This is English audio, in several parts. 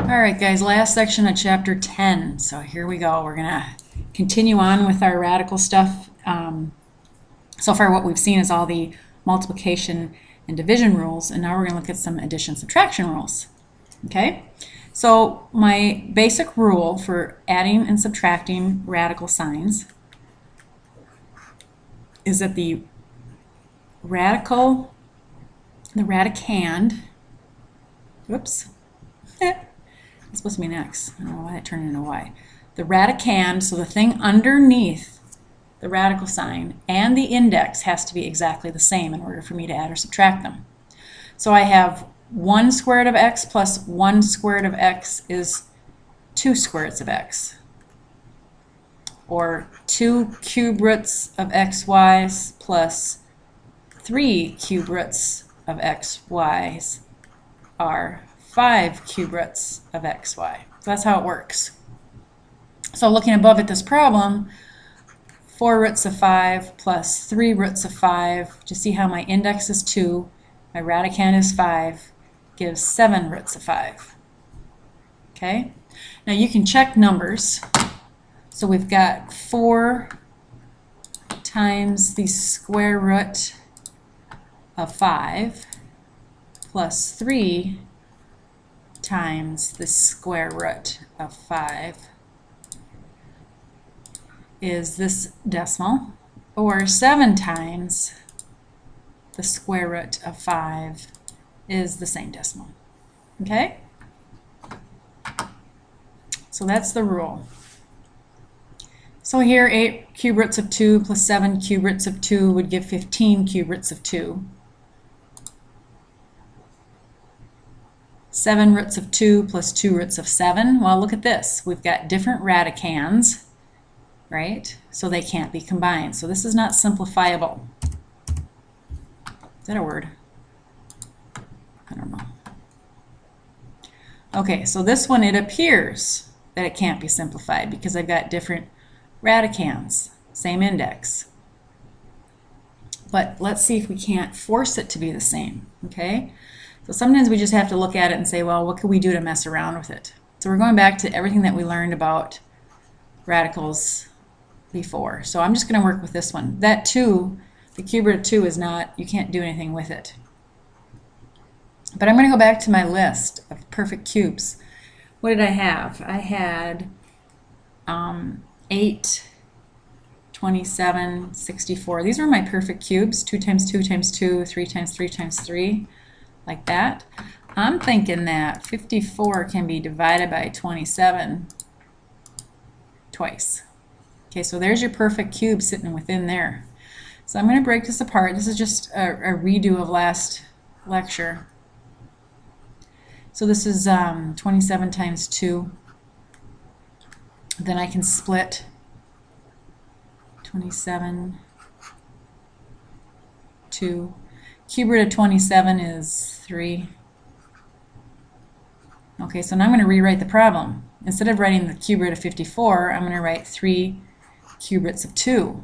All right, guys, last section of chapter 10. So here we go. We're going to continue on with our radical stuff. So far what we've seen is all the multiplication and division rules, and now we're going to look at some addition subtraction rules. Okay? So my basic rule for adding and subtracting radical signs is that the radicand, whoops, it's supposed to be an X. I don't know why that turned into a Y. The radicand, so the thing underneath the radical sign, and the index has to be exactly the same in order for me to add or subtract them. So I have 1 square root of x plus 1 square root of x is 2 square roots of x. Or 2 cube roots of xy's plus 3 cube roots of xy's are 5 cube roots of xy. So that's how it works. So looking above at this problem, 4 roots of 5 plus 3 roots of 5, to see how my index is 2, my radicand is 5, gives 7 roots of 5. Okay? Now you can check numbers. So we've got 4 times the square root of 5 plus 3 times the square root of 5 is this decimal, or 7 times the square root of 5 is the same decimal. Okay? So that's the rule. So here 8 cube roots of 2 plus 7 cube roots of 2 would give 15 cube roots of 2. 7 roots of 2 plus 2 roots of 7. Well, look at this. We've got different radicands, right? So they can't be combined. So this is not simplifiable. Is that a word? I don't know. Okay, so this one, it appears that it can't be simplified because I've got different radicands, same index. But let's see if we can't force it to be the same, okay? So sometimes we just have to look at it and say, well, what can we do to mess around with it? So we're going back to everything that we learned about radicals before. So I'm just going to work with this one. That 2, the cube root of 2 is not, you can't do anything with it. But I'm going to go back to my list of perfect cubes. What did I have? I had 8, 27, 64. These were my perfect cubes. 2 times 2 times 2, 3 times 3 times 3, like that. I'm thinking that 54 can be divided by 27 twice. Okay, so there's your perfect cube sitting within there. So I'm going to break this apart. This is just a redo of last lecture. So this is 27 times 2. Then I can split 27, 2. Cube root of 27 is 3. Okay, so now I'm going to rewrite the problem. Instead of writing the cube root of 54, I'm going to write 3 cube roots of 2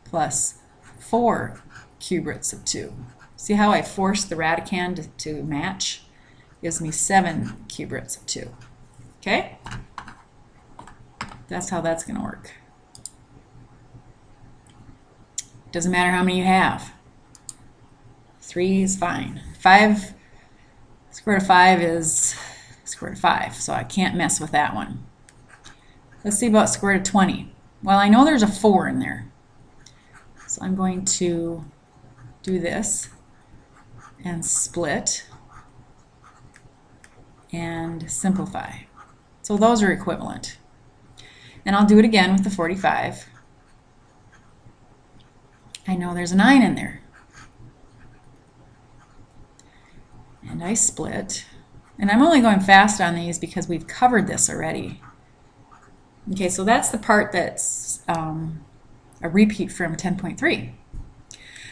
plus 4 cube roots of 2. See how I forced the radicand to match? Gives me 7 cube roots of 2. Okay? That's how that's going to work. Doesn't matter how many you have. 3 is fine. 5, square root of 5 is square root of 5, so I can't mess with that one. Let's see about square root of 20. Well, I know there's a 4 in there. So I'm going to do this and split and simplify. So those are equivalent. And I'll do it again with the 45. I know there's a 9 in there. And I split. And I'm only going fast on these because we've covered this already. Okay, so that's the part that's a repeat from 10.3.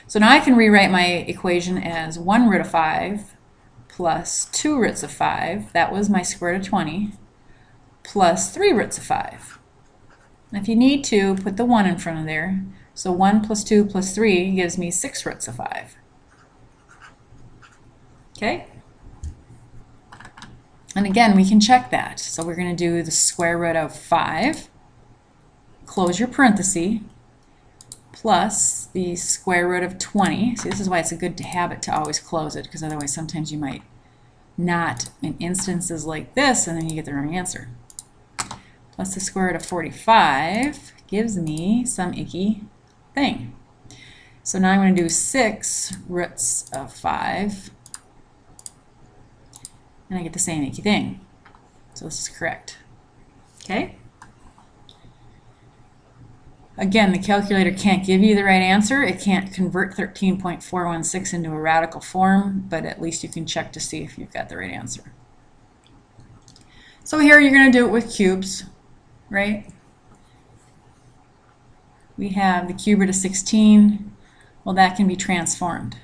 So now I can rewrite my equation as 1 root of 5 plus 2 roots of 5, that was my square root of 20, plus 3 roots of 5. If you need to, put the 1 in front of there. So 1 plus 2 plus 3 gives me 6 roots of 5. Okay? And again, we can check that. So we're going to do the square root of 5, close your parenthesis, plus the square root of 20. See, this is why it's a good habit to always close it, because otherwise sometimes you might not in instances like this, and then you get the wrong answer. Plus the square root of 45 gives me some icky thing. So now I'm going to do 6 roots of 5, and I get the same icky thing. So this is correct. Okay? Again, the calculator can't give you the right answer. It can't convert 13.416 into a radical form, but at least you can check to see if you've got the right answer. So here you're going to do it with cubes, right? We have the cube root of 16. Well, that can be transformed.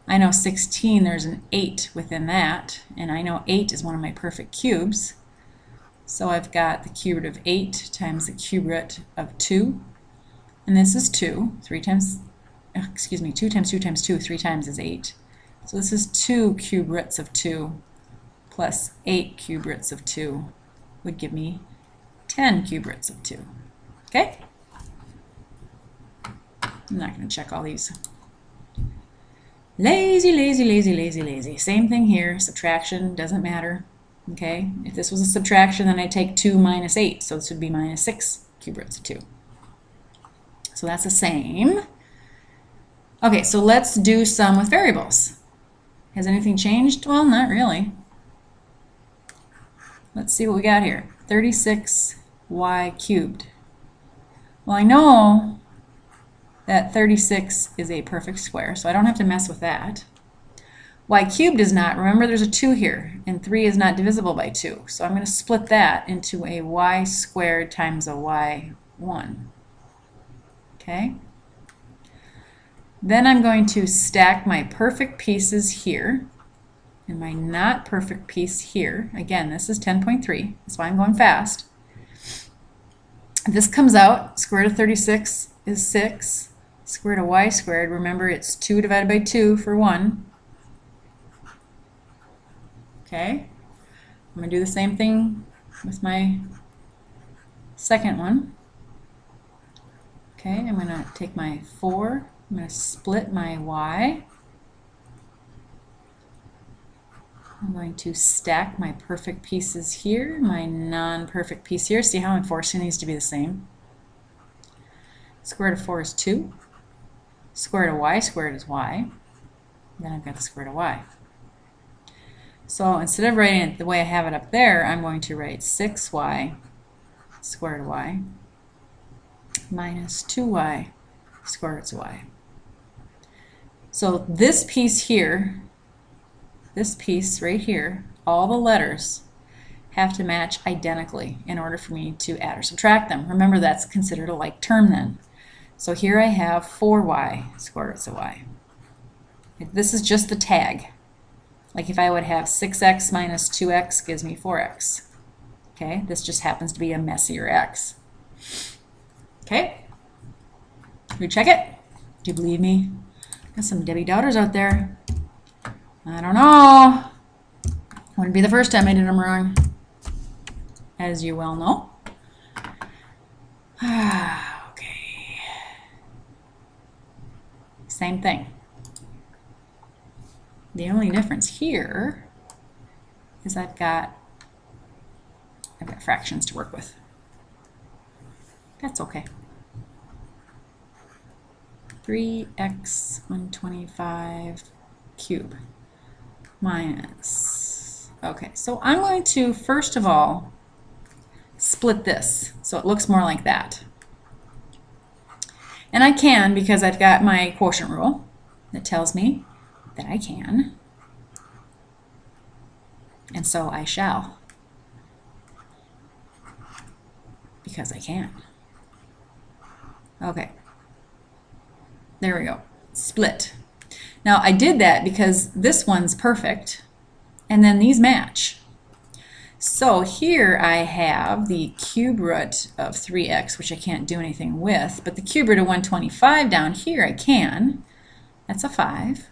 I know 16, there's an 8 within that, and I know 8 is one of my perfect cubes. So I've got the cube root of 8 times the cube root of 2, and this is 2. 2 times 2 times 2, 3 times is 8. So this is 2 cube roots of 2 plus 8 cube roots of 2 would give me 10 cube roots of 2. Okay? I'm not going to check all these. Lazy, lazy, lazy, lazy, lazy. Same thing here. Subtraction doesn't matter. Okay? If this was a subtraction, then I'd take 2 minus 8. So this would be minus 6 cube roots of 2. So that's the same. Okay, so let's do some with variables. Has anything changed? Well, not really. Let's see what we got here. 36y cubed. Well, I know that 36 is a perfect square, so I don't have to mess with that. Y cubed is not. Remember, there's a 2 here, and 3 is not divisible by 2. So I'm going to split that into a y squared times a y1. Okay? Then I'm going to stack my perfect pieces here and my not perfect piece here. Again, this is 10.3. That's why I'm going fast. This comes out. Square root of 36 is 6. Square root of y squared, remember it's 2 divided by 2 for 1. Okay, I'm going to do the same thing with my second one. Okay, I'm going to take my 4, I'm going to split my y. I'm going to stack my perfect pieces here, my non-perfect piece here. See how I'm forcing these to be the same? Square root of 4 is 2. Square root of y squared is y. Then I've got the square root of y. So instead of writing it the way I have it up there, I'm going to write 6y square root of y minus 2y square root of y. So this piece here, this piece right here, all the letters have to match identically in order for me to add or subtract them. Remember, that's considered a like term then. So here I have 4y square root of y. This is just the tag. Like if I would have 6x minus 2x gives me 4x. Okay, this just happens to be a messier x. Okay, we check it. Do you believe me? Got some Debbie Doubters out there. I don't know. Wouldn't be the first time I did them wrong, as you well know. Okay. Same thing. The only difference here is I've got fractions to work with. That's okay. 3x 125 cube minus, okay, so I'm going to first of all split this so it looks more like that. And I can because I've got my quotient rule that tells me that I can, and so I shall, because I can. Okay, there we go, split. Now I did that because this one's perfect and then these match. So here I have the cube root of 3x, which I can't do anything with, but the cube root of 125 down here I can. That's a 5.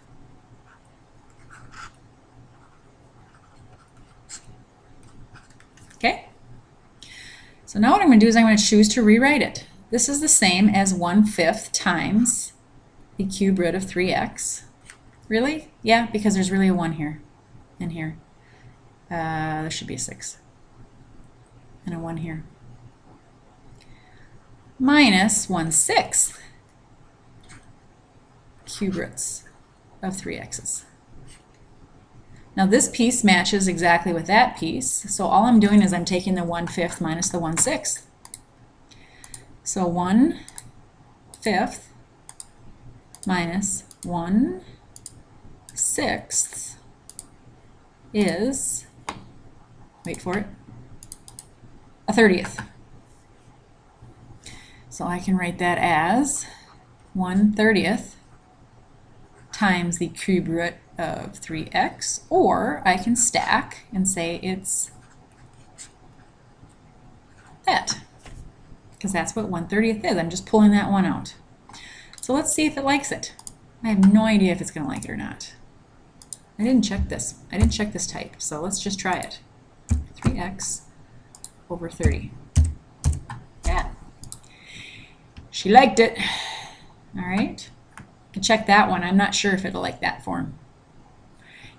So now what I'm going to do is I'm going to choose to rewrite it. This is the same as 1/5 times the cube root of 3x. Really? Yeah, because there's really a 1 here and here. There should be a 6 and a 1 here. Minus 1/6 cube roots of 3x's. Now this piece matches exactly with that piece, so all I'm doing is I'm taking the 1/5 minus the 1/6. So 1/5 minus 1/6 is, wait for it, a 30th. So I can write that as 1/30 times the cube root of 3x, or I can stack and say it's that, because that's what 1/30 is. I'm just pulling that one out. So let's see if it likes it. I have no idea if it's going to like it or not. I didn't check this. I didn't check this type, so let's just try it. 3x over 30. Yeah. She liked it. All right. You can check that one. I'm not sure if it'll like that form.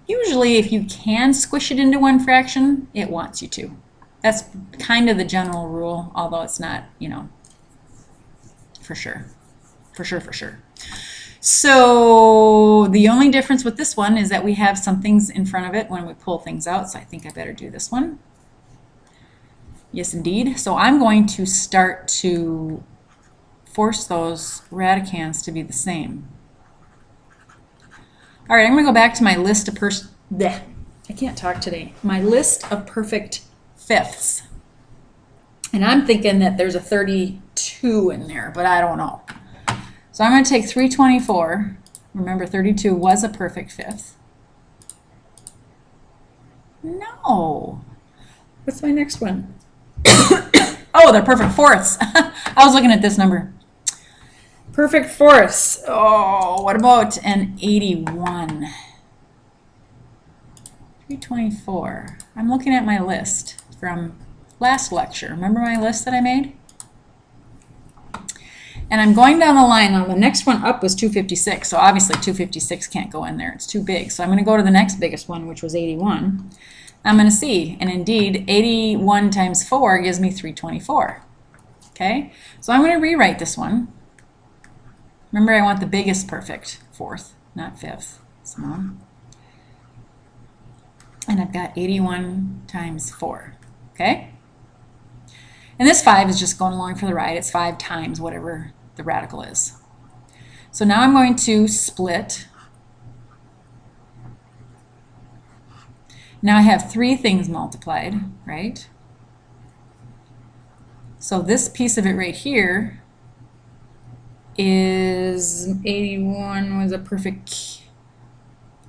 Usually, if you can squish it into one fraction, it wants you to. That's kind of the general rule, although it's not, you know, for sure. For sure. So the only difference with this one is that we have some things in front of it when we pull things out, so I think I better do this one. Yes, indeed. So I'm going to start to force those radicands to be the same. All right, I'm going to go back to my list of I can't talk today. My list of perfect fifths. And I'm thinking that there's a 32 in there, but I don't know. So I'm going to take 324. Remember, 32 was a perfect fifth. No. What's my next one? Oh, they're perfect fourths. I was looking at this number. Perfect fourths. Oh, what about an 81? 324. I'm looking at my list from last lecture. Remember my list that I made? And I'm going down the line. Now the next one up was 256, so obviously 256 can't go in there. It's too big. So I'm going to go to the next biggest one, which was 81. I'm going to see, and indeed 81 times 4 gives me 324. Okay, so I'm going to rewrite this one. Remember, I want the biggest perfect fourth, not fifth. Small. And I've got 81 times 4. Okay? And this 5 is just going along for the ride. It's 5 times whatever the radical is. So now I'm going to split. Now I have 3 things multiplied, right? So this piece of it right here is 81 was a perfect,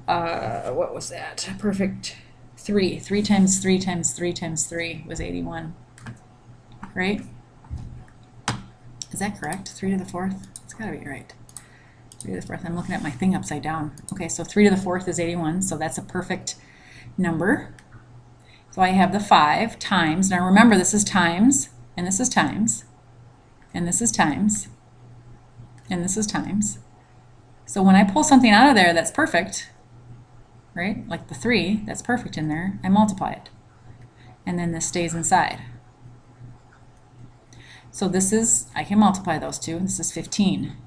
what was that? A perfect 3. 3 times 3 times 3 times 3 was 81, right? Is that correct? 3 to the 4th? It's got to be right. 3 to the 4th. I'm looking at my thing upside down. Okay, so 3 to the 4th is 81, so that's a perfect number. So I have the 5 times. Now remember, this is times, and this is times, and this is times, and this is times. So when I pull something out of there that's perfect, right, like the 3 that's perfect in there, I multiply it. And then this stays inside. So this is, I can multiply those two. This is 15.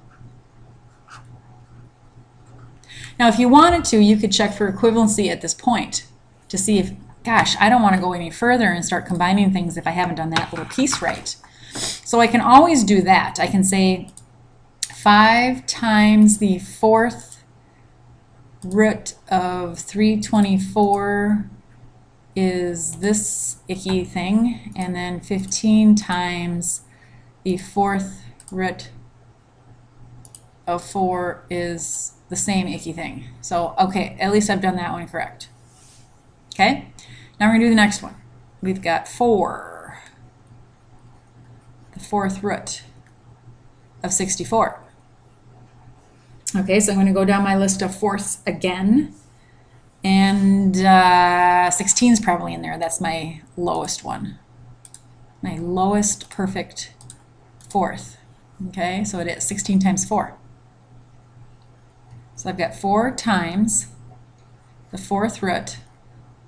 Now if you wanted to, you could check for equivalency at this point to see if, gosh, I don't want to go any further and start combining things if I haven't done that little piece right. So I can always do that. I can say 5 times the 4th root of 324 is this icky thing, and then 15 times the 4th root of 4 is the same icky thing. So, okay, at least I've done that one correct. Okay, now we're going to do the next one. We've got 4, the 4th root of 64. Okay, so I'm going to go down my list of fourths again, and 16 is probably in there. That's my lowest one. my lowest perfect fourth. Okay, so it is 16 times 4. So I've got 4 times the fourth root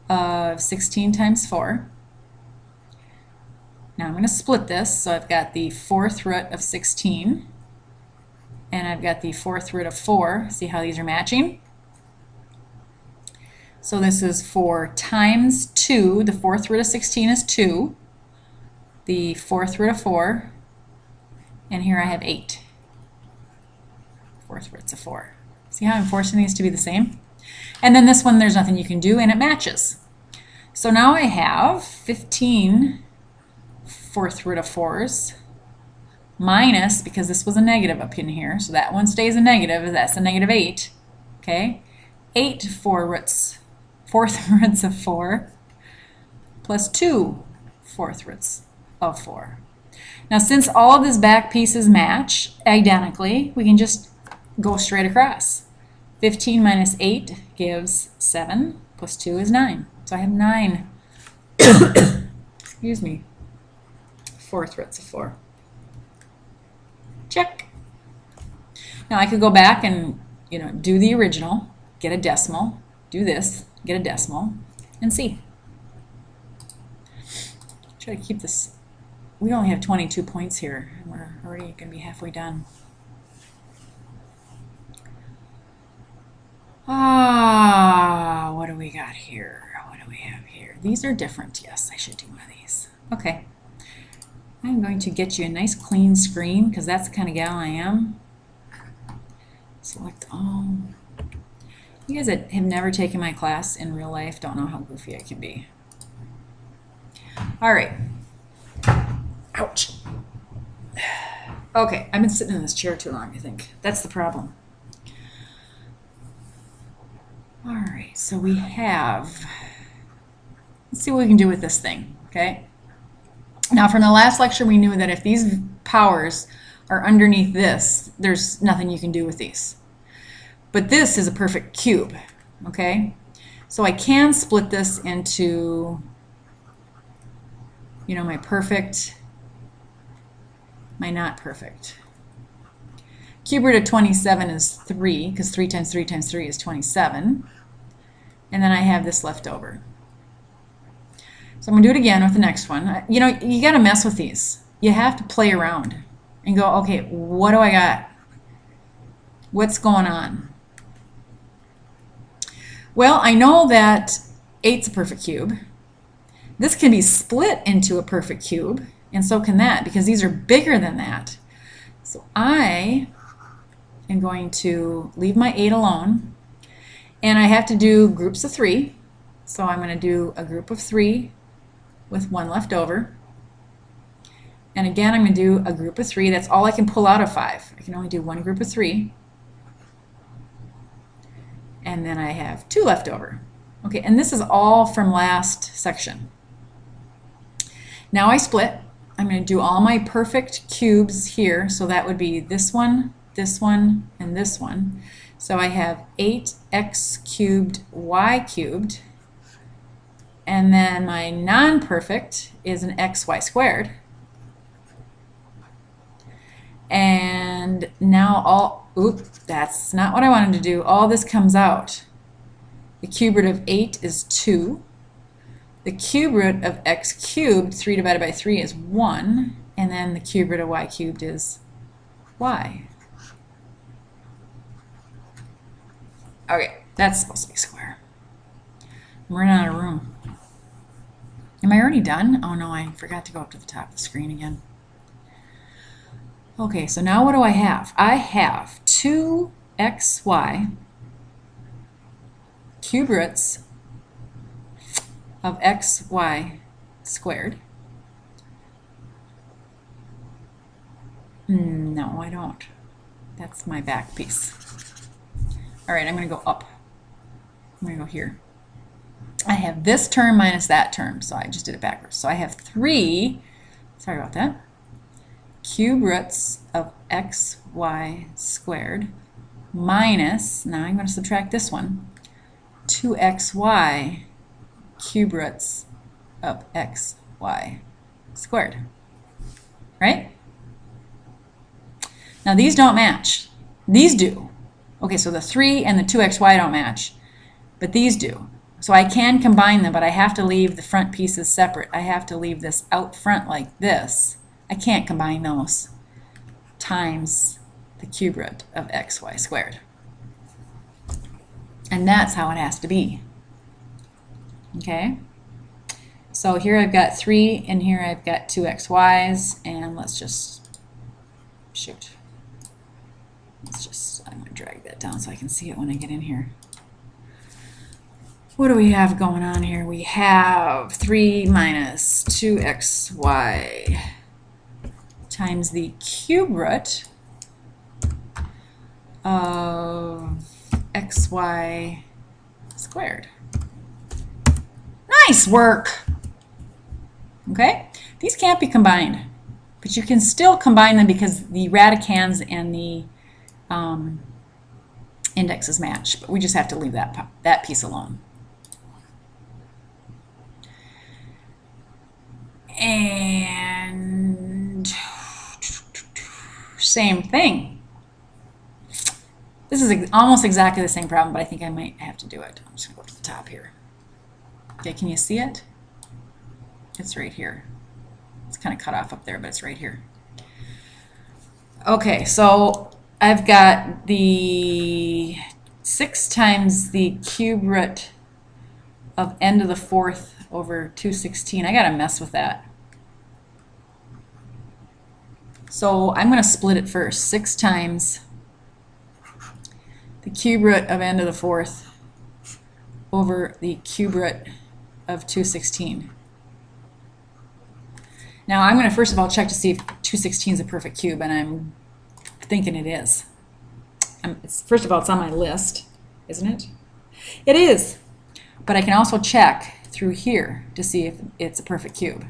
of 16 times 4. Now I'm going to split this, so I've got the fourth root of 16, and I've got the fourth root of 4. See how these are matching? So this is 4 times 2. The fourth root of 16 is 2. The fourth root of 4, and here I have 8. Fourth roots of 4. See how I'm forcing these to be the same? And then this one, there's nothing you can do, and it matches. So now I have 15 fourth root of 4s minus, because this was a negative up in here, so that one stays a negative, that's a negative 8. Okay? 8 fourth roots of 4 plus 2 fourth roots of 4. Now since all of these back pieces match identically, we can just go straight across. 15 minus 8 gives 7, plus 2 is 9. So I have 9 excuse me, fourth roots of 4. Check. Now I could go back and do the original, get a decimal, do this, get a decimal, and see. Try to keep this. We only have 22 points here, and we're already going to be halfway done. What do we got here? What do we have here? These are different. Yes, I should do one of these. Okay. I'm going to get you a nice clean screen because that's the kind of gal I am. Select all. You guys that have never taken my class in real life don't know how goofy I can be. All right. Ouch. Okay, I've been sitting in this chair too long, I think. That's the problem. All right, so we have, let's see what we can do with this thing, okay? Now from the last lecture, we knew that if these powers are underneath this, there's nothing you can do with these. But this is a perfect cube, okay? So I can split this into, my perfect, my not perfect. Cube root of 27 is 3, because 3 times 3 times 3 is 27. And then I have this left over. So I'm going to do it again with the next one. You got to mess with these. You have to play around and go, okay, what do I got? What's going on? Well, I know that 8's a perfect cube. This can be split into a perfect cube, and so can that, because these are bigger than that. So I am going to leave my 8 alone, and I have to do groups of 3. So I'm going to do a group of 3 with 1 left over. And again, I'm going to do a group of 3. That's all I can pull out of 5. I can only do 1 group of 3. And then I have 2 left over. Okay, and this is all from last section. Now I split. I'm going to do all my perfect cubes here. So that would be this one, and this one. So I have 8x cubed y cubed. And then my non-perfect is an xy squared. And now that's not what I wanted to do. All this comes out. The cube root of 8 is 2. The cube root of x cubed, 3 divided by 3, is 1. And then the cube root of y cubed is y. Okay, that's supposed to be square. I'm running out of room. Am I already done? Oh no, I forgot to go up to the top of the screen again. Okay, so now what do I have? I have 2xy cube roots of xy squared. No, I don't. That's my back piece. All right, I'm going to go up. I'm going to go here. I have this term minus that term, so I just did it backwards. So I have 3, sorry about that, cube roots of xy squared minus, now I'm going to subtract this one, 2xy cube roots of xy squared, right? Now these don't match. These do. Okay, so the 3 and the 2xy don't match, but these do. So I can combine them, but I have to leave the front pieces separate. I have to leave this out front like this. I can't combine those times the cube root of xy squared. And that's how it has to be. Okay? So here I've got 3, and here I've got 2xy's, and let's just, shoot. I'm going to drag that down so I can see it when I get in here. What do we have going on here? We have 3 minus 2xy times the cube root of xy squared. Nice work! Okay? These can't be combined, but you can still combine them because the radicands and the indexes match, but we just have to leave that piece alone. And same thing. This is almost exactly the same problem, but I think I might have to do it. I'm just going to go to the top here. Okay, can you see it? It's right here. It's kind of cut off up there, but it's right here. Okay, so I've got the 6 times the cube root of n to the 4th over 216. I got to mess with that. So I'm going to split it first. 6 times the cube root of n to the 4th over the cube root of 216. Now I'm going to first of all check to see if 216 is a perfect cube, and I'm thinking it is. First of all, it's on my list, isn't it? It is. But I can also check through here to see if it's a perfect cube.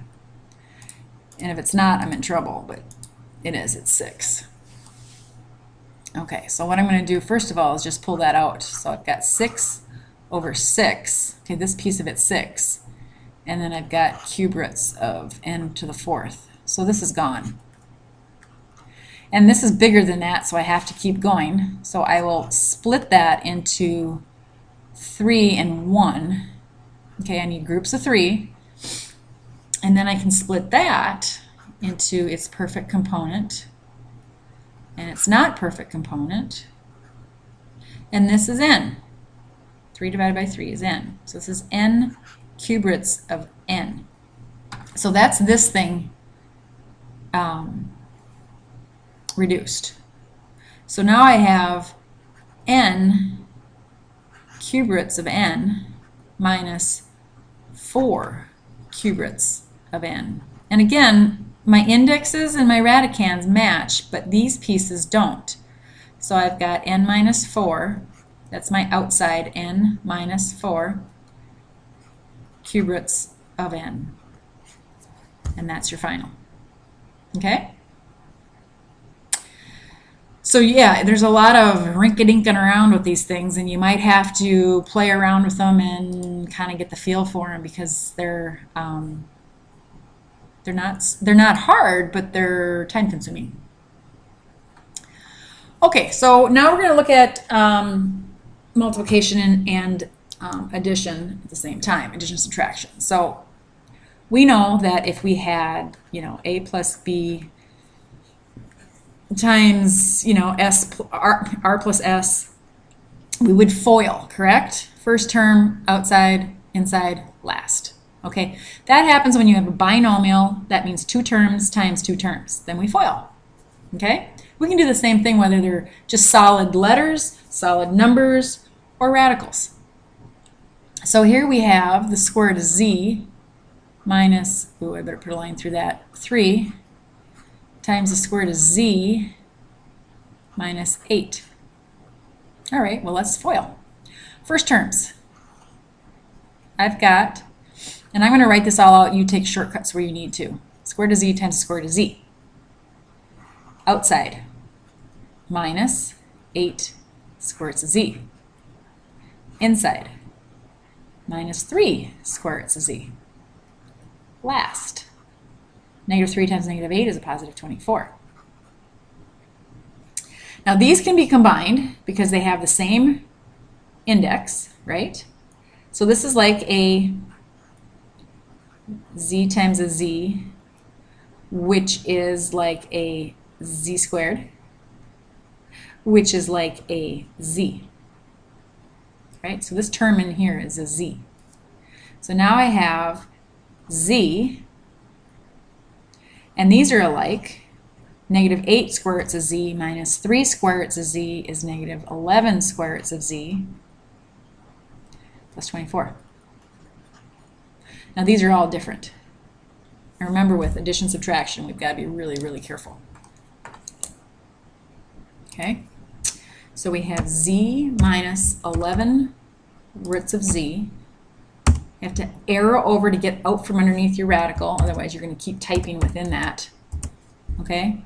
And if it's not, I'm in trouble, but it is. It's 6. Okay, so what I'm going to do first of all is just pull that out. So I've got 6 over 6. Okay, this piece of it's 6. And then I've got cube roots of n to the 4th. So this is gone. And this is bigger than that, so I have to keep going. So I will split that into 3 and 1. Okay, I need groups of 3. And then I can split that into its perfect component and its not perfect component. And this is n. 3 divided by 3 is n. So this is n cube roots of n. So that's this thing reduced. So now I have n cube roots of n minus 4 cube roots of n. And again, my indexes and my radicands match, but these pieces don't. So I've got n minus 4, that's my outside, n minus 4 cube roots of n. And that's your final. Okay? So yeah, there's a lot of rink-a-dinking around with these things, and you might have to play around with them and kind of get the feel for them, because they're not hard, but they're time-consuming. Okay, so now we're going to look at multiplication and addition at the same time, addition and subtraction. So we know that if we had, a plus b times, r plus s, we would FOIL, correct? First term, outside, inside, last. Okay, that happens when you have a binomial. That means 2 terms times 2 terms. Then we FOIL. Okay, we can do the same thing whether they're just solid letters, solid numbers, or radicals. So here we have the square root of z minus, I better put a line through that, 3 times the square root of z minus 8. All right, well, let's FOIL. First terms. I've got, and I'm going to write this all out. You take shortcuts where you need to. Square root of z times the square root of z. Outside, minus 8 square roots of z. Inside, minus 3 square roots of z. Last, Negative 3 times negative 8 is a positive 24. Now these can be combined because they have the same index, right? So this is like a z times a z, which is like a z squared, which is like a z, right? So this term in here is a z. So now I have z, and these are alike. Negative 8 square roots of z minus 3 square roots of z is negative 11 square roots of z plus 24. Now these are all different. And remember, with addition subtraction, we've got to be really, really careful. Okay? So we have z minus 11 roots of z. You have to arrow over to get out from underneath your radical, otherwise you're going to keep typing within that. Okay?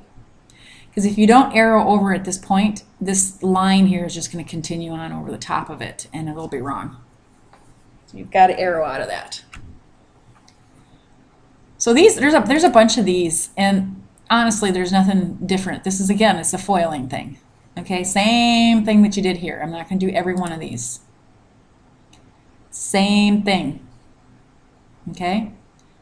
Because if you don't arrow over at this point, this line here is just going to continue on over the top of it, and it'll be wrong. So you've got to arrow out of that. So there's a bunch of these, and honestly, there's nothing different. This is, again, it's a foiling thing. Okay, same thing that you did here. I'm not going to do every one of these. Same thing. Okay,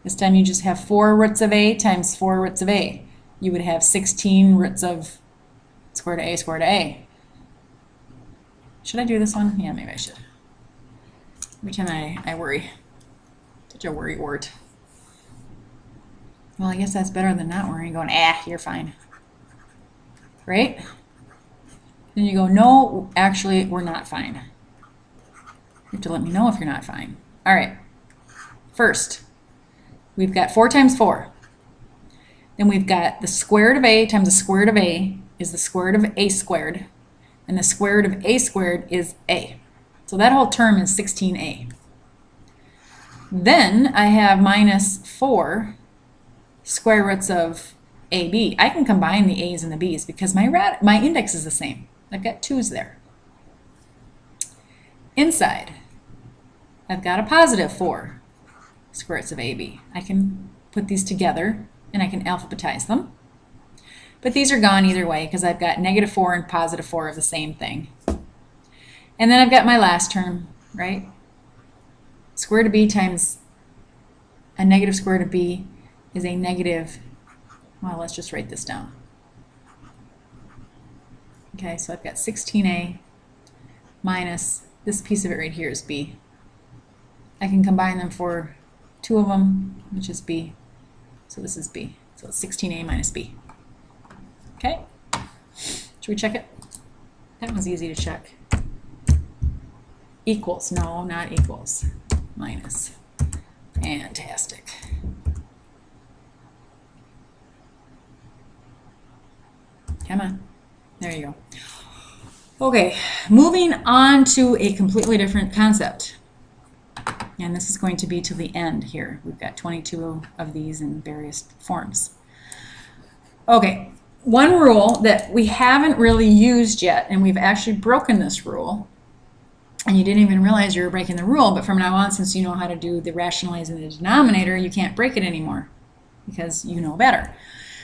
this time you just have 4 roots of a times 4 roots of a. You would have 16 roots of square root of a square root of a. Should I do this one? Yeah, maybe I should. Every time I worry. Such a worry wart. Well, I guess that's better than not worrying, going, you're fine. Right? Then you go, no, actually, we're not fine. You have to let me know if you're not fine. All right. First, we've got 4 times 4. Then we've got the square root of a times the square root of a is the square root of a squared. And the square root of a squared is a. So that whole term is 16a. Then I have minus 4 square roots of ab. I can combine the a's and the b's because my index is the same. I've got 2's there. Inside, I've got a positive 4 square roots of ab. I can put these together and I can alphabetize them. But these are gone either way because I've got negative 4 and positive 4 of the same thing. And then I've got my last term, right? Square root of b times a negative square root of b is a negative, well, let's just write this down. Okay, so I've got 16a minus this piece of it right here is b. I can combine them for 2 of them, which is b. So this is b. So it's 16a minus b. Okay? Should we check it? That one's easy to check. Equals. No, not equals. Minus. Fantastic. Come on. There you go. Okay, moving on to a completely different concept. And this is going to be to the end here. We've got 22 of these in various forms. Okay, one rule that we haven't really used yet, and we've actually broken this rule, and you didn't even realize you were breaking the rule, but from now on, since you know how to do the rationalizing the denominator, you can't break it anymore because you know better.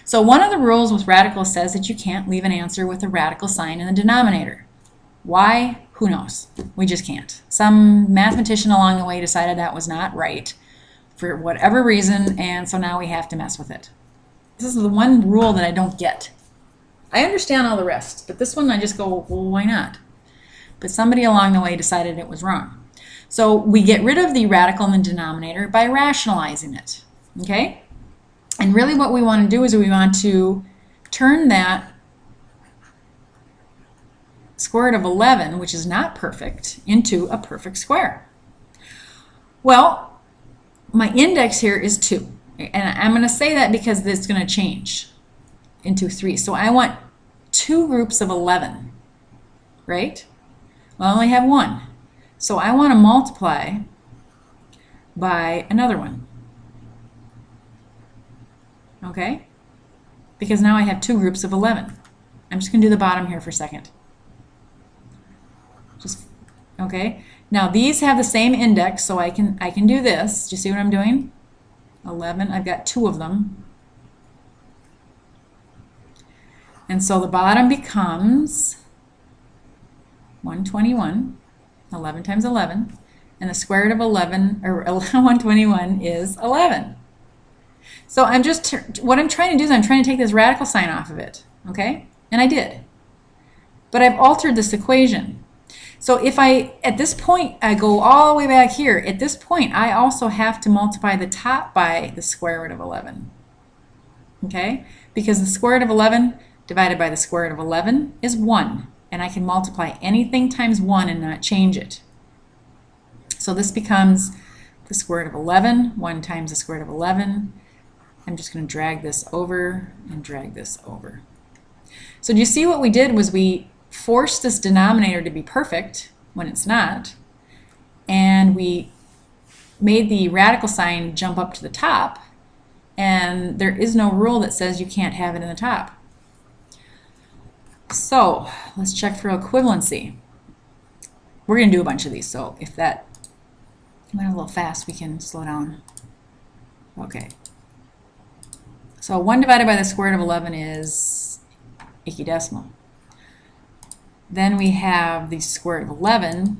So one of the rules with radicals says that you can't leave an answer with a radical sign in the denominator. Why? Who knows? We just can't. Some mathematician along the way decided that was not right for whatever reason, and so now we have to mess with it. This is the one rule that I don't get. I understand all the rest, but this one I just go, well, why not? But somebody along the way decided it was wrong. So we get rid of the radical in the denominator by rationalizing it, okay? And really what we want to do is we want to turn that square root of 11, which is not perfect, into a perfect square. Well, my index here is 2. And I'm going to say that because it's going to change into 3. So I want 2 groups of 11, right? Well, I only have 1. So I want to multiply by another one. Okay? Because now I have 2 groups of 11. I'm just going to do the bottom here for a second. Okay? Now these have the same index, so I can do this. Do you see what I'm doing? 11. I've got 2 of them. And so the bottom becomes 121, 11 times 11, and the square root of 11, or 121 is 11. So what I'm trying to do is I'm trying to take this radical sign off of it, okay? And I did. But I've altered this equation. So if at this point, I go all the way back here, at this point, I also have to multiply the top by the square root of 11, okay? Because the square root of 11 divided by the square root of 11 is 1, and I can multiply anything times 1 and not change it. So this becomes the square root of 11, 1 times the square root of 11. I'm just going to drag this over and drag this over. So do you see what we did was we forced this denominator to be perfect when it's not, and we made the radical sign jump up to the top, and there is no rule that says you can't have it in the top. So let's check for equivalency. We're going to do a bunch of these, so if that went a little fast, we can slow down. Okay. So 1 divided by the square root of 11 is equidecimal. Then we have the square root of 11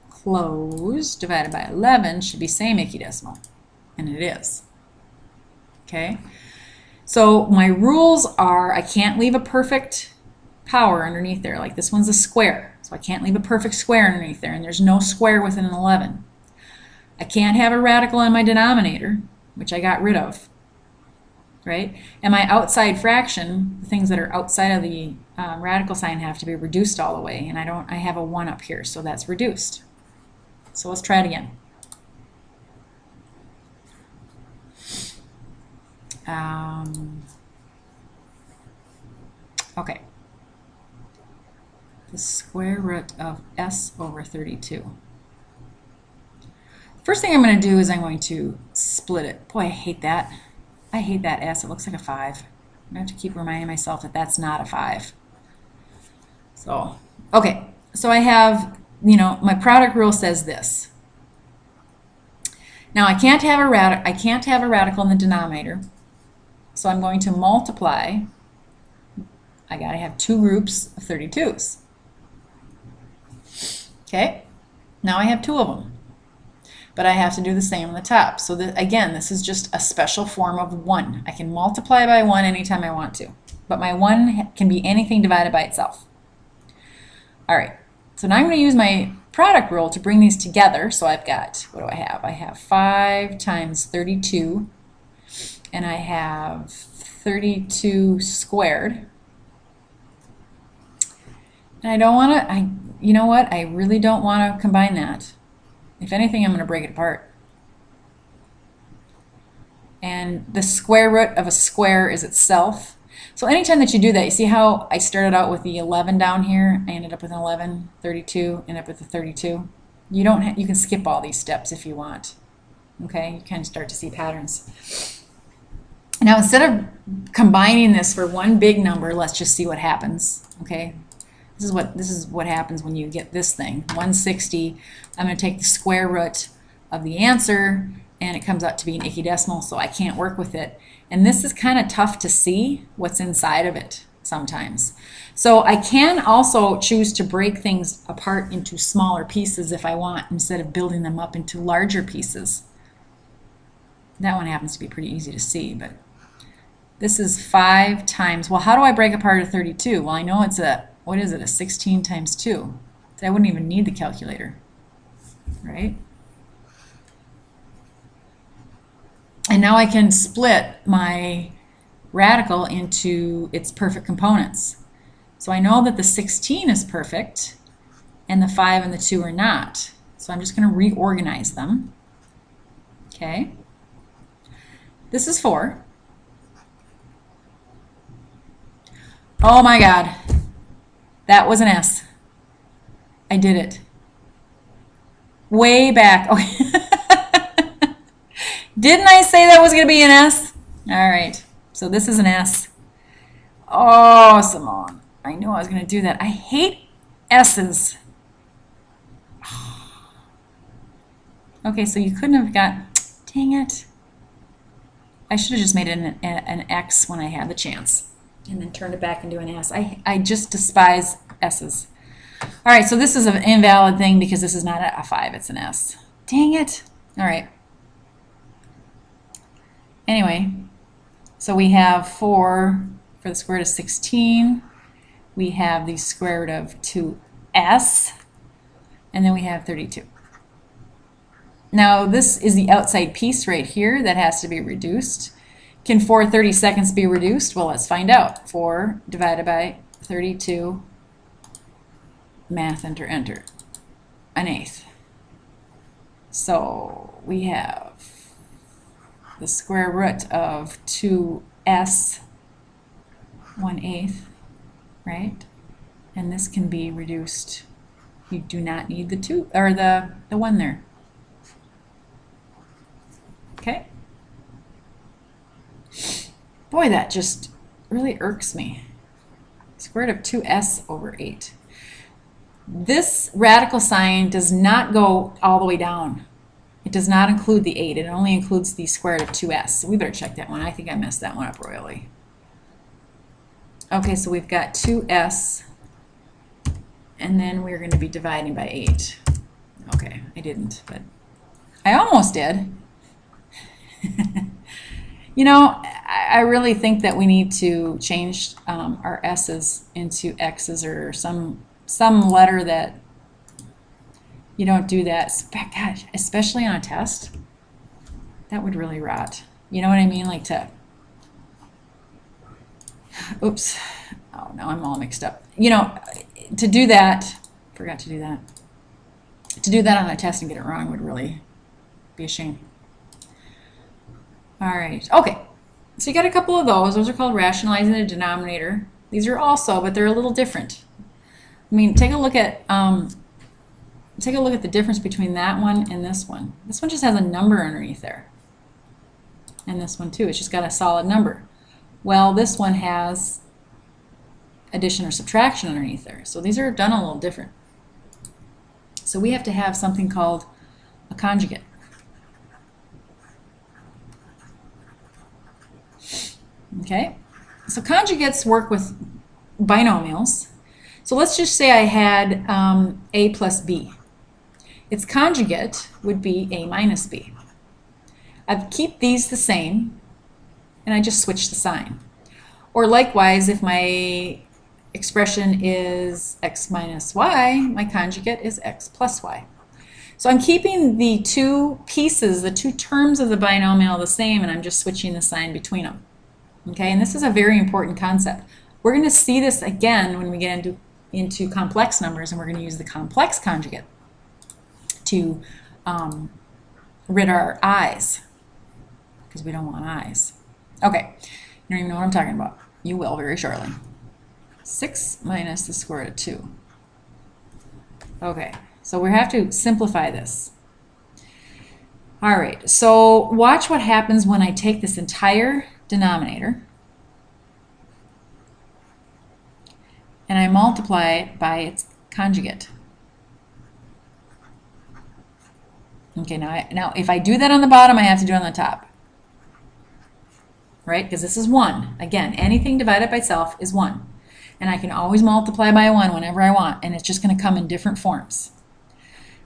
closed divided by 11 should be same equidecimal, and it is. Okay. So my rules are I can't leave a perfect power underneath there. Like this one's a square, so I can't leave a perfect square underneath there, and there's no square within an 11. I can't have a radical in my denominator, which I got rid of, right? And my outside fraction, the things that are outside of the radical sign have to be reduced all the way, and I have a 1 up here, so that's reduced. So let's try it again. Okay. The square root of s over 32. First thing I'm going to do is I'm going to split it. Boy, I hate that. I hate that s. It looks like a 5. I have to keep reminding myself that that's not a 5. So, okay. So I have, my product rule says this. Now I can't have a radical in the denominator. So I'm going to multiply. I got to have 2 groups of 32s. Okay? Now I have 2 of them. But I have to do the same on the top. So again, this is just a special form of 1. I can multiply by 1 anytime I want to. But my 1 can be anything divided by itself. All right. So now I'm going to use my product rule to bring these together. So I've got, what do I have? I have 5 times 32. And I have 32 squared. And I don't want to, you know what? I really don't want to combine that. If anything, I'm going to break it apart. And the square root of a square is itself. So anytime that you do that, you see how I started out with the 11 down here, I ended up with an 11, 32, ended up with a 32. You can skip all these steps if you want. Okay, you kind of start to see patterns. Now instead of combining this for one big number, let's just see what happens. Okay. This is what happens when you get this thing, 160. I'm going to take the square root of the answer, and it comes out to be an equidecimal, so I can't work with it. And this is kind of tough to see what's inside of it sometimes. So I can also choose to break things apart into smaller pieces if I want, instead of building them up into larger pieces. That one happens to be pretty easy to see, but this is 5 times, well, how do I break apart a 32? Well, I know it's a, what is it, a 16 times 2. So I wouldn't even need the calculator, right? And now I can split my radical into its perfect components. So I know that the 16 is perfect, and the 5 and the 2 are not. So I'm just going to reorganize them. Okay. This is 4. Oh my God. That was an S. I did it. Way back. Okay. Didn't I say that was going to be an S? All right. So this is an S. Oh, Simone. I knew I was going to do that. I hate S's. Okay, so you couldn't have got... Dang it. I should have just made it an X when I had the chance. and then turned it back into an S. I just despise S's. All right, so this is an invalid thing because this is not a 5, it's an S. Dang it. All right. Anyway, so we have 4 for the square root of 16. We have the square root of 2s, and then we have 32. Now this is the outside piece right here that has to be reduced. Can 4 32nds be reduced? Well, let's find out. 4 divided by 32, math, enter, enter, an eighth. So we have the square root of 2s 1/8, right? And this can be reduced. You do not need the 2 or the 1 there. Okay? Boy, that just really irks me. Square root of 2s over 8. This radical sign does not go all the way down. It does not include the 8. It only includes the square root of 2s. So we better check that one. I think I messed that one up royally. Okay, so we've got 2s, and then we're going to be dividing by 8. Okay, I didn't, but I almost did. You know, I really think that we need to change our s's into x's, or some letter that you don't do that. Gosh, especially on a test, that would really rot. You know what I mean? Like to, oops, oh, now I'm all mixed up. You know, to do that, forgot to do that. To do that on a test and get it wrong would really be a shame. All right, okay, so you got a couple of those. Those are called rationalizing the denominator. These are also, but they're a little different. I mean, take a look at the difference between that one and this one. This one just has a number underneath there, and this one too. It's just got a solid number. Well, this one has addition or subtraction underneath there. So these are done a little different. So we have to have something called a conjugate. Okay, so conjugates work with binomials. So let's just say I had a plus b. Its conjugate would be a minus b. I'd keep these the same, and I just switch the sign. Or likewise, if my expression is x minus y, my conjugate is x plus y. So I'm keeping the two pieces, the two terms of the binomial the same, and I'm just switching the sign between them. Okay, and this is a very important concept. We're going to see this again when we get into complex numbers, and we're going to use the complex conjugate to rid our i's, because we don't want i's. Okay, you don't even know what I'm talking about. You will very shortly. 6 minus the square root of 2. Okay, so we have to simplify this. All right, so watch what happens when I take this entire denominator and I multiply it by its conjugate. Okay, now if I do that on the bottom, I have to do it on the top, right? Because this is 1. Again, anything divided by itself is 1. And I can always multiply by 1 whenever I want, and it's just going to come in different forms.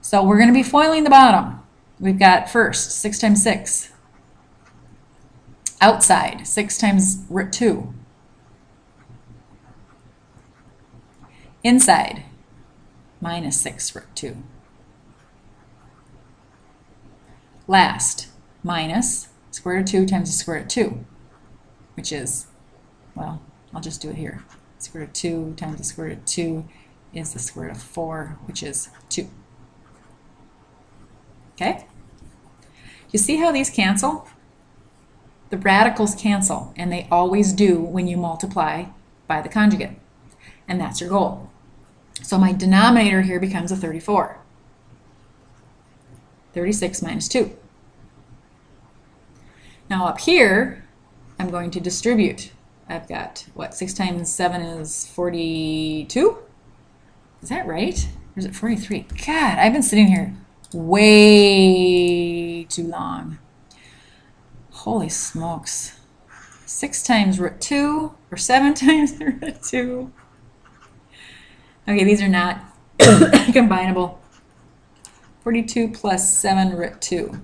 So we're going to be foiling the bottom. We've got first 6 times 6. Outside, 6 times root 2. Inside, minus 6 root 2. Last, minus square root of 2 times the square root of 2, which is, well, I'll just do it here. Square root of 2 times the square root of 2 is the square root of 4, which is 2. Okay? You see how these cancel? The radicals cancel, and they always do when you multiply by the conjugate. And that's your goal. So my denominator here becomes a 34. 36 minus 2. Now up here, I'm going to distribute. I've got, what, 6 times 7 is 42? Is that right? Or is it 43? God, I've been sitting here way too long. Holy smokes. 6 times root 2, or 7 times root 2. Okay, these are not combinable. 42 plus 7 root 2.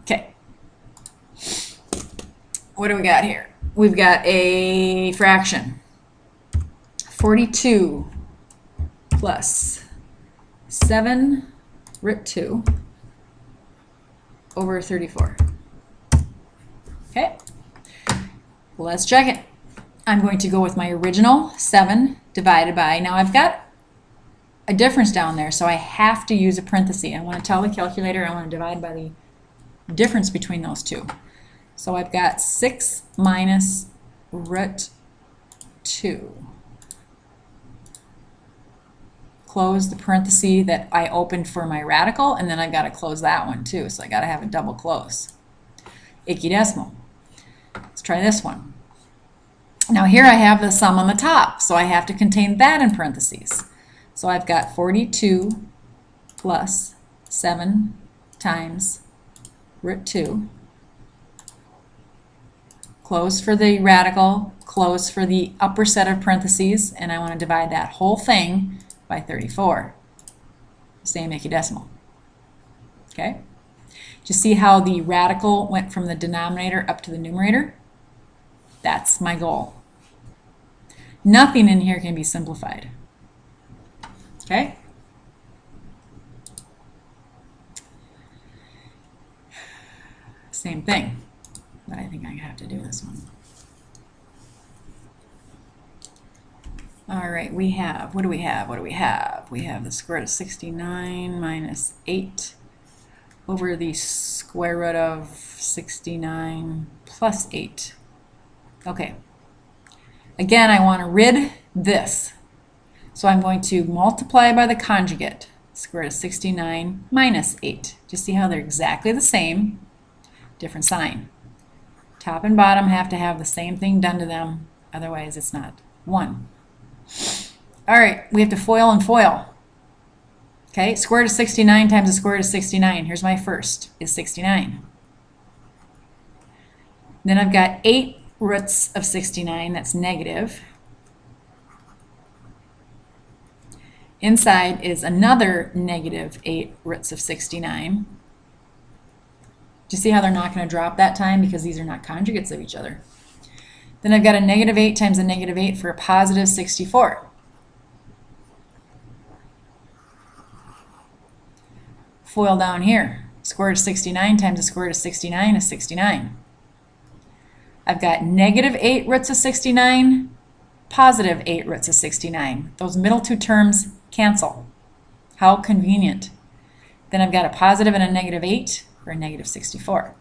Okay. What do we got here? We've got a fraction. 42 plus 7 root 2 over 34. Okay, let's check it. I'm going to go with my original 7 divided by, now I've got a difference down there, so I have to use a parenthesis. I want to tell the calculator I want to divide by the difference between those two. So I've got 6 minus root 2. Close the parenthesis that I opened for my radical, and then I've got to close that one too, so I got to have a double close. Equidecimal. Let's try this one. Now here I have the sum on the top, so I have to contain that in parentheses. So I've got 42 plus 7 times root 2. Close for the radical, close for the upper set of parentheses, and I want to divide that whole thing by 34. Same equidecimal. Okay? Do you see how the radical went from the denominator up to the numerator? That's my goal. Nothing in here can be simplified. Okay? Same thing, but I think I have to do this one. All right, we have, what do we have? What do we have? We have the square root of 69 minus 8 over the square root of 69 plus 8. Okay. Again, I want to rid this. So I'm going to multiply by the conjugate, square root of 69 minus 8. Just see how they're exactly the same, different sign. Top and bottom have to have the same thing done to them, otherwise it's not 1. All right, we have to FOIL and FOIL. Okay, square root of 69 times the square root of 69. Here's my first, is 69. Then I've got 8 roots of 69, that's negative. Inside is another negative 8 roots of 69. Do you see how they're not going to drop that time because these are not conjugates of each other? Then I've got a negative 8 times a negative 8 for a positive 64. FOIL down here. Square root of 69 times the square root of 69 is 69. I've got negative 8 roots of 69, positive 8 roots of 69. Those middle two terms cancel. How convenient. Then I've got a positive and a negative 8 for a negative 64.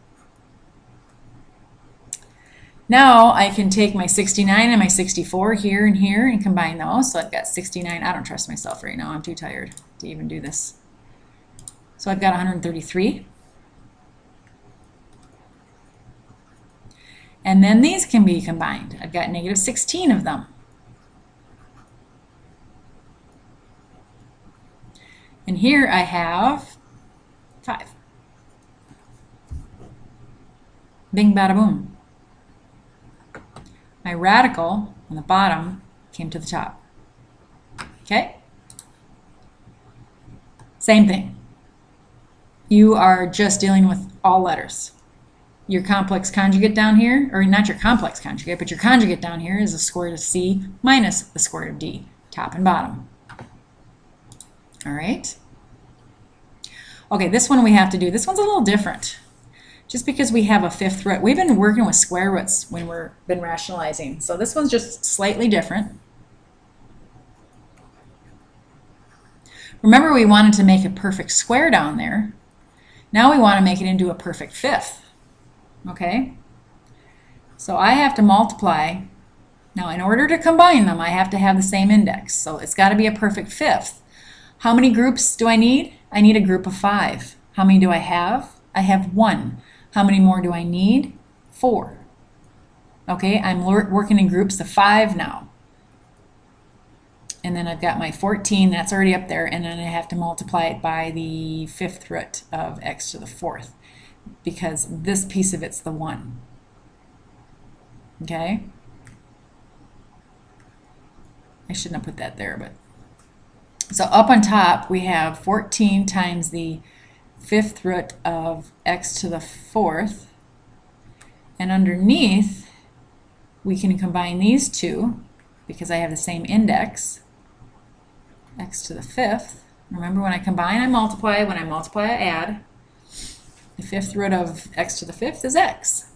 Now I can take my 69 and my 64 here and combine those. So I've got 69. I don't trust myself right now. I'm too tired to even do this. So I've got 133. And then these can be combined. I've got negative 16 of them. And here I have 5. Bing, bada, boom. My radical on the bottom came to the top. Okay? Same thing. You are just dealing with all letters. Your complex conjugate down here, or not your complex conjugate, but your conjugate down here is the square root of C minus the square root of D, top and bottom. All right? Okay, this one we have to do. This one's a little different. Just because we have a 5th root. We've been working with square roots when we've been rationalizing. So this one's just slightly different. Remember, we wanted to make a perfect square down there. Now we want to make it into a perfect 5th. Okay? So I have to multiply. Now, in order to combine them, I have to have the same index. So it's got to be a perfect 5th. How many groups do I need? I need a group of 5. How many do I have? I have 1. How many more do I need? 4. Okay, I'm working in groups of 5 now. And then I've got my 14, that's already up there, and then I have to multiply it by the 5th root of x to the 4th, because this piece of it's the 1. Okay? I shouldn't have put that there, but so up on top we have 14 times the 5th root of x to the 4th, and underneath we can combine these two because I have the same index, x to the 5th. Remember, when I combine I multiply, when I multiply I add. The 5th root of x to the 5th is x.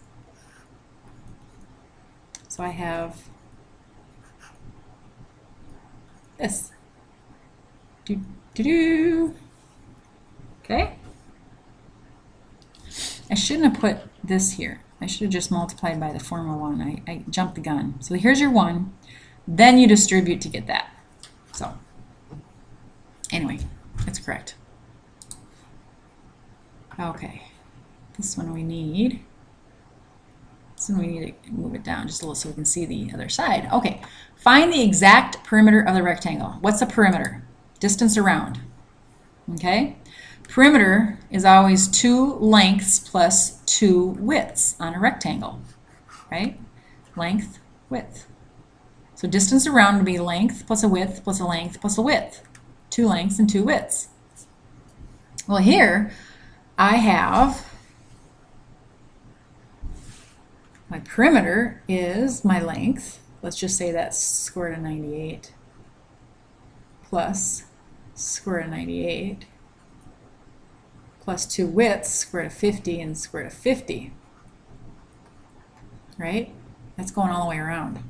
So I have this. Okay? I shouldn't have put this here. I should have just multiplied by the formula 1. I jumped the gun. So here's your 1. Then you distribute to get that. So anyway, it's correct. Okay. This one we need. So we need to move it down just a little so we can see the other side. Okay. Find the exact perimeter of the rectangle. What's a perimeter? Distance around. Okay? Perimeter is always 2 lengths plus 2 widths on a rectangle. Right? Length, width. So distance around would be length plus a width plus a length plus a width. 2 lengths and 2 widths. Well, here I have my perimeter is my length. Let's just say that's square root of 98 plus square root of 98 plus 2 widths, square root of 50 and square root of 50. Right? That's going all the way around.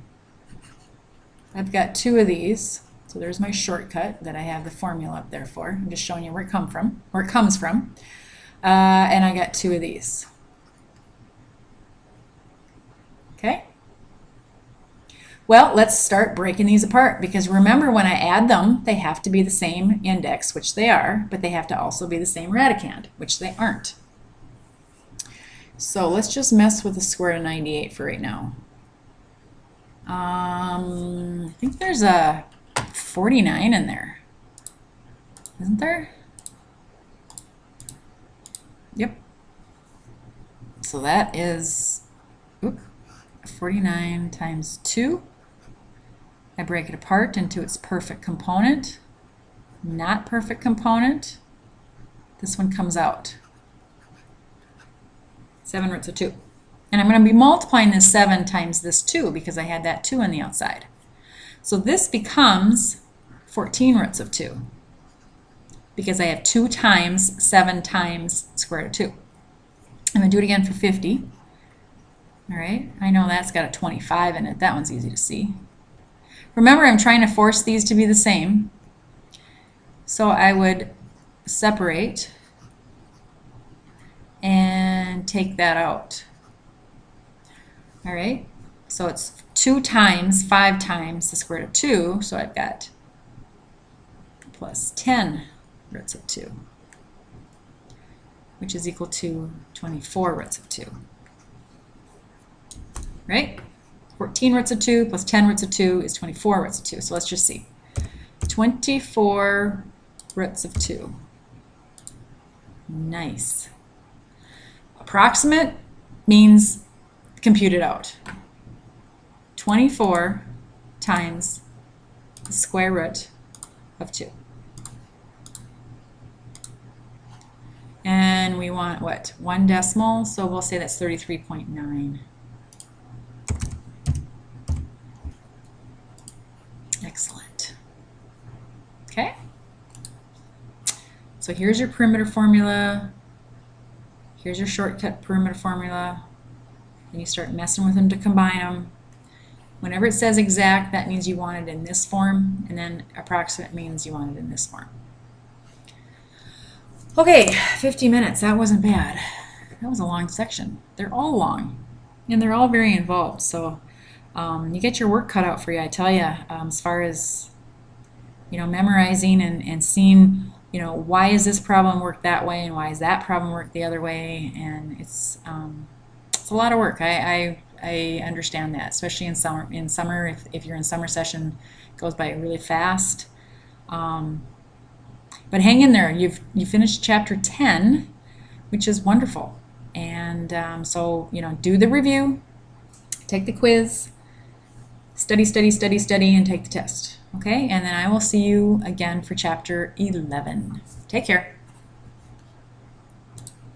I've got 2 of these, so there's my shortcut that I have the formula up there for. I'm just showing you where it comes from. And I got 2 of these. Okay? Well, let's start breaking these apart, because remember, when I add them, they have to be the same index, which they are, but they have to also be the same radicand, which they aren't. So let's just mess with the square root of 98 for right now. I think there's a 49 in there. Isn't there? Yep. So that is 49 times 2. I break it apart into its perfect component, not perfect component. This one comes out. 7 roots of 2. And I'm going to be multiplying this 7 times this 2 because I had that 2 on the outside. So this becomes 14 roots of 2 because I have 2 times 7 times square root of 2. I'm going to do it again for 50. All right, I know that's got a 25 in it. That one's easy to see. Remember, I'm trying to force these to be the same. So I would separate and take that out. All right, so it's 2 times 5 times the square root of 2, so I've got plus 10 roots of 2, which is equal to 24 roots of 2. Right? 14 roots of 2 plus 10 roots of 2 is 24 roots of 2. So let's just see. 24 roots of 2. Nice. Approximate means compute it out. 24 times the square root of 2. And we want, what, 1 decimal? So we'll say that's 33.9. Excellent. Okay. So here's your perimeter formula. Here's your shortcut perimeter formula. And you start messing with them to combine them. Whenever it says exact, that means you want it in this form, and then approximate means you want it in this form. Okay, 50 minutes. That wasn't bad. That was a long section. They're all long, and they're all very involved. So you get your work cut out for you, I tell you, as far as, you know, memorizing and seeing, you know, why is this problem work that way and why is that problem work the other way, and it's a lot of work. I understand that, especially in summer. If you're in summer session, it goes by really fast. But hang in there. You finished chapter 10, which is wonderful. And so, you know, do the review. take the quiz, study, study, study, study, and take the test. Okay, and then I will see you again for chapter 11. Take care.